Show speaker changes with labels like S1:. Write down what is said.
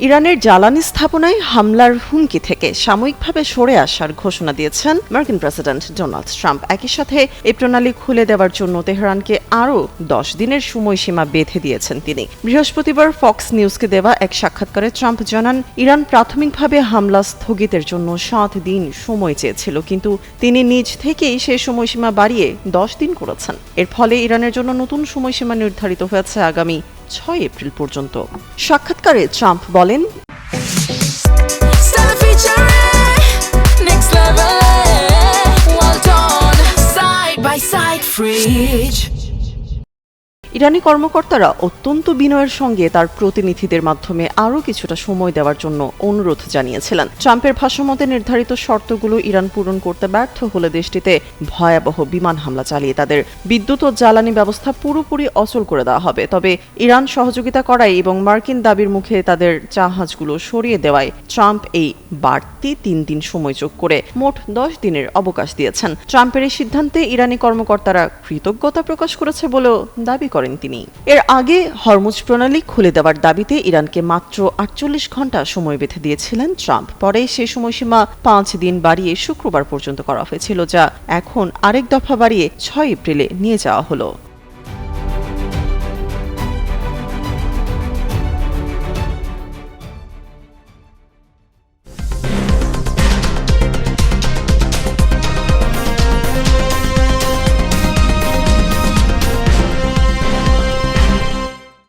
S1: ইরানের জ্বালানি স্থাপনায় হামলার হুমকি থেকে সাময়িকভাবে সরে আসার ঘোষণা দিয়েছেন মার্কিন প্রেসিডেন্ট ডোনাল্ড ট্রাম্প। একই সাথে এই প্রণালী খুলে দেওয়ার জন্য তেহরানকে আরও 10 দিনের সময়সীমা বেঁধে দিয়েছেন তিনি। বৃহস্পতিবার ফক্স নিউজকে দেওয়া এক সাক্ষাৎকারে ট্রাম্প জানান, ইরান প্রাথমিকভাবে হামলা স্থগিতের জন্য 7 দিন সময় চেয়েছিল, কিন্তু তিনি নিজ থেকেই সেই সময়সীমা বাড়িয়ে 10 দিন করেছেন। এর ফলে ইরানের জন্য নতুন সময়সীমা নির্ধারিত হয়েছে আগামী 6 এপ্রিল পর্যন্ত। সাক্ষাৎকারে ট্রাম্প বলেন, ইরানি কর্মকর্তারা অত্যন্ত বিনয়ের সঙ্গে তার প্রতিনিধিদের মাধ্যমে আরও কিছুটা সময় দেওয়ার জন্য অনুরোধ জানিয়েছিলেন। ট্রাম্পের ভাষ্যমতে নির্ধারিত শর্তগুলো ইরান পূরণ করতে ব্যর্থ হলে দেশটিতে ভয়াবহ বিমান হামলা চালিয়ে তাদের বিদ্যুৎ ও জ্বালানি ব্যবস্থা পুরোপুরি অচল করে দেওয়া হবে। তবে ইরান সহযোগিতা করায় এবং মার্কিন দাবির মুখে তাদের জাহাজগুলো সরিয়ে দেওয়ায় ট্রাম্প এই বাড়তি 3 দিন সময় যোগ করে মোট 10 দিনের অবকাশ দিয়েছেন। ট্রাম্পের এই সিদ্ধান্তে ইরানি কর্মকর্তারা কৃতজ্ঞতা প্রকাশ করেছে বলেও দাবি করেন তিনি। এর আগে হরমুজ প্রণালী খুলে দেওয়ার দাবিতে ইরানকে মাত্র 48 ঘন্টা সময় বেঁধে দিয়েছিলেন ট্রাম্প। পরে সেই সময়সীমা 5 দিন বাড়িয়ে শুক্রবার পর্যন্ত করা হয়েছিল, যা এখন আরেক দফা বাড়িয়ে 6 এপ্রিলে নিয়ে যাওয়া হলো।